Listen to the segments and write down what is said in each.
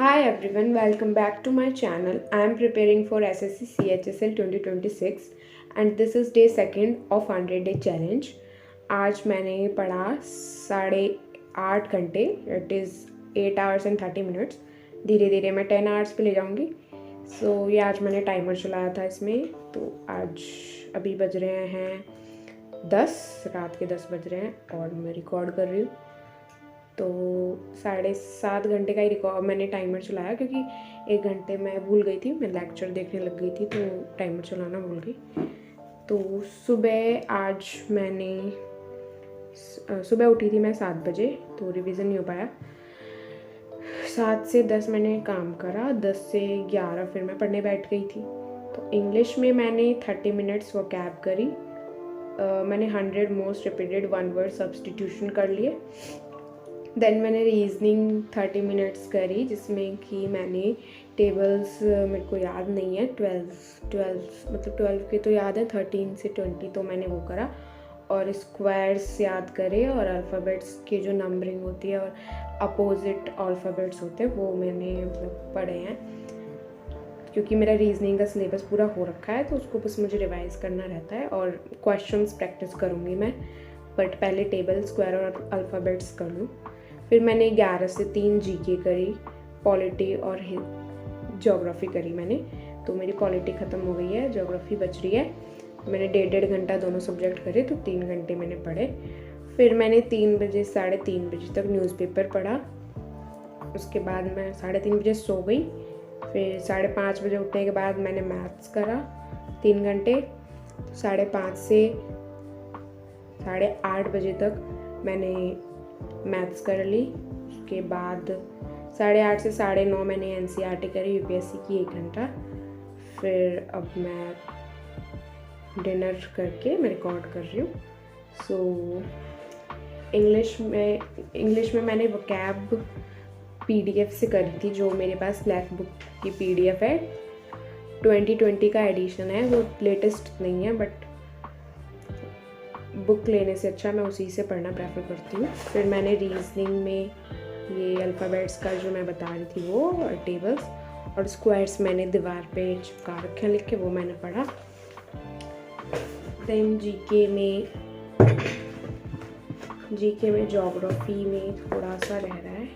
Hi everyone, welcome back to my channel. I am preparing for SSC CHSL 2026 and this is day second of 100 day challenge. आज मैंने पढ़ा 8.5 घंटे, it is 8 hours and 30 minutes. धीरे धीरे मैं 10 hours पे ले जाऊँगी. ये आज मैंने टाइमर चलाया था इसमें. तो आज अभी बज रहे हैं 10, रात के 10 बज रहे हैं और मैं रिकॉर्ड कर रही हूँ. तो 7.5 घंटे का ही रिकॉर्ड मैंने टाइमर चलाया क्योंकि 1 घंटे मैं भूल गई थी, मैं लेक्चर देखने लग गई थी तो टाइमर चलाना भूल गई. तो सुबह उठी थी मैं 7 बजे, तो रिवीजन नहीं हो पाया. 7 से 10 मैंने काम करा, 10 से 11 फिर मैं पढ़ने बैठ गई थी. तो इंग्लिश में मैंने 30 मिनट्स वोकैब करी. मैंने 100 most repeated one word substitution कर लिए. देन मैंने रीजनिंग 30 मिनट्स करी, जिसमें कि मैंने टेबल्स मेरे को याद नहीं है, 12 के तो याद है, 13 से 20 तो मैंने वो करा. और स्क्वायर्स याद करे और अल्फ़ाबेट्स के जो नंबरिंग होती है और अपोजिट अल्फ़ाबेट्स होते हैं वो मैंने पढ़े हैं. क्योंकि मेरा रीजनिंग का सिलेबस पूरा हो रखा है तो उसको बस मुझे रिवाइज़ करना रहता है और क्वेश्चंस प्रैक्टिस करूँगी मैं. बट पहले टेबल, स्क्वायर और अल्फ़ाबेट्स कर लूँ. फिर मैंने 11 से 3 जीके करी, पॉलिटी और ज्योग्राफी करी मैंने. तो मेरी पॉलिटी ख़त्म हो गई है, ज्योग्राफी बच रही है. मैंने 1.5 घंटा दोनों सब्जेक्ट करे तो 3 घंटे मैंने पढ़े. फिर मैंने 3 बजे 3:30 बजे तक न्यूज़पेपर पढ़ा. उसके बाद मैं 3:30 बजे सो गई. फिर 5:30 बजे उठने के बाद मैंने मैथ्स करा 3 घंटे. 5:30 से 8:30 बजे तक मैंने मैथ्स कर ली. उसके बाद 8:30 से 9:30 मैंने NCERT करी, UPSC की 1 घंटा. फिर अब मैं डिनर करके मैं रिकॉर्ड कर रही हूँ. इंग्लिश में मैंने वोकैब PDF से करी थी, जो मेरे पास ब्लैक बुक की PDF है. 2020 का एडिशन है, वो लेटेस्ट नहीं है, बट बुक लेने से अच्छा मैं उसी से पढ़ना प्रेफर करती हूँ. फिर मैंने रीजनिंग में ये अल्फ़ाबेट्स का जो मैं बता रही थी वो, और टेबल्स और स्क्वायर्स मैंने दीवार पे चिपका रखे हैं लिख के, वो मैंने पढ़ा. देन जीके में ज्योग्राफी में थोड़ा सा रह रहा है.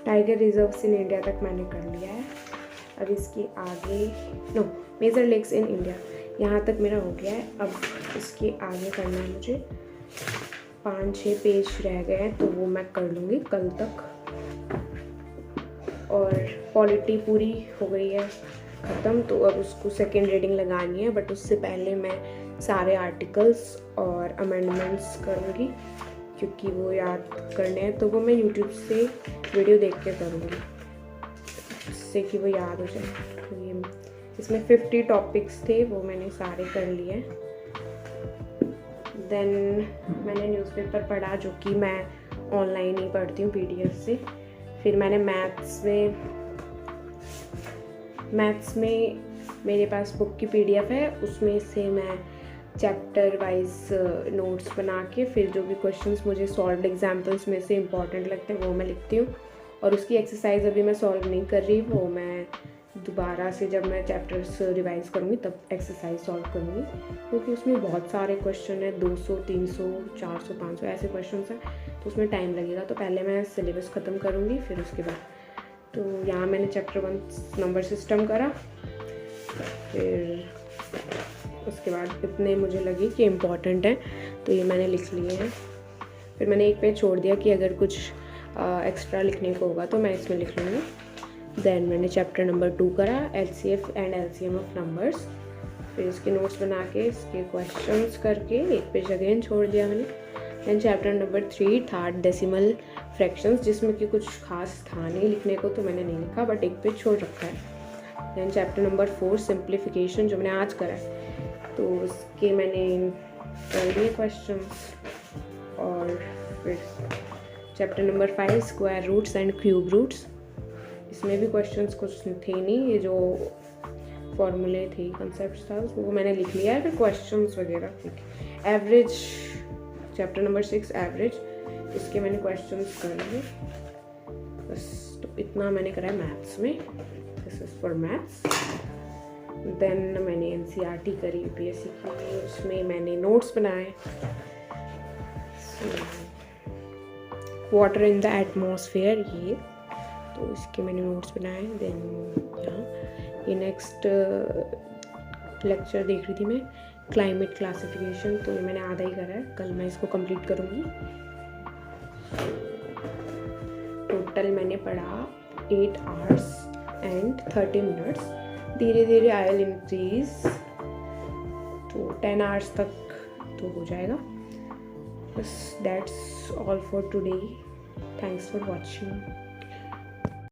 टाइगर रिजर्व्स इन इंडिया तक मैंने कर लिया है. अब इसके आगे मेजर लेक्स इन इंडिया, यहाँ तक मेरा हो गया है. अब इसके आगे करना है मुझे. 5-6 पेज रह गए हैं तो वो मैं कर लूँगी कल तक. और पॉलिटी पूरी हो गई है ख़त्म, तो अब उसको सेकेंड रीडिंग लगानी है. बट उससे पहले मैं सारे आर्टिकल्स और अमेंडमेंट्स करूँगी क्योंकि वो याद करने हैं. तो वो मैं यूट्यूब से वीडियो देख के करूँगी जिससे कि वो याद हो जाए. तो ये इसमें 50 टॉपिक्स थे, वो मैंने सारे कर लिए. देन मैंने न्यूज़पेपर पढ़ा, जो कि मैं ऑनलाइन ही पढ़ती हूँ PDF से. फिर मैंने मैथ्स में मेरे पास बुक की PDF है, उसमें से मैं चैप्टर वाइज नोट्स बना के फिर जो भी क्वेश्चंस मुझे सॉल्व्ड एग्जांपल्स में से इम्पॉर्टेंट लगते हैं वो मैं लिखती हूँ. और उसकी एक्सरसाइज अभी मैं सॉल्व नहीं कर रही, वो मैं दोबारा से जब मैं चैप्टर्स रिवाइज करूँगी तब एक्सरसाइज सॉल्व करूँगी, क्योंकि उसमें बहुत सारे क्वेश्चन हैं, 200, 300, 400, 500 ऐसे क्वेश्चन हैं, तो उसमें टाइम लगेगा. तो पहले मैं सिलेबस ख़त्म करूँगी फिर उसके बाद. तो यहाँ मैंने चैप्टर 1 नंबर सिस्टम करा. फिर उसके बाद इतने मुझे लगे कि इम्पॉर्टेंट हैं तो ये मैंने लिख लिए हैं. फिर मैंने एक पेज छोड़ दिया कि अगर कुछ एक्स्ट्रा लिखने को होगा तो मैं इसमें लिख लूँगी. देन मैंने चैप्टर नंबर 2 करा, LCF and LCM of numbers. फिर इसके नोट्स बना के इसके क्वेश्चंस करके एक पेज अगेन छोड़ दिया मैंने. देन चैप्टर नंबर 3 था डेसिमल फ्रैक्शंस, जिसमें कि कुछ खास था नहीं लिखने को तो मैंने नहीं लिखा, बट एक पेज छोड़ रखा है. देन चैप्टर नंबर 4 सिंप्लीफिकेशन, जो मैंने आज करा है, तो उसके मैंने कर लिए क्वेश्चंस. और फिर chapter number 5 square roots and cube roots, इसमें भी क्वेश्चंस कुछ थे नहीं. ये जो फॉर्मूले थे, कंसेप्ट था, वो मैंने लिख लिया है। फिर क्वेश्चंस वगैरह, ठीक। एवरेज, चैप्टर नंबर 6 एवरेज, इसके मैंने क्वेश्चंस कर लिए बस। तो इतना मैंने करा है मैथ्स में। This is for maths. Then मैंने NCERT करी UPSC की, उसमें मैंने नोट्स बनाए। वाटर इन द एटमॉस्फेयर, ये तो इसके मैंने नोट्स बनाए। देन यहाँ ये नेक्स्ट लेक्चर देख रही थी मैं, क्लाइमेट क्लासिफिकेशन, तो ये मैंने आधा ही करा है, कल मैं इसको कंप्लीट करूँगी। टोटल मैंने पढ़ा 8 hours and 30 minutes। धीरे धीरे आई विल इंक्रीज तो 10 hours तक तो हो जाएगा बस। That's all for today. Thanks for watching.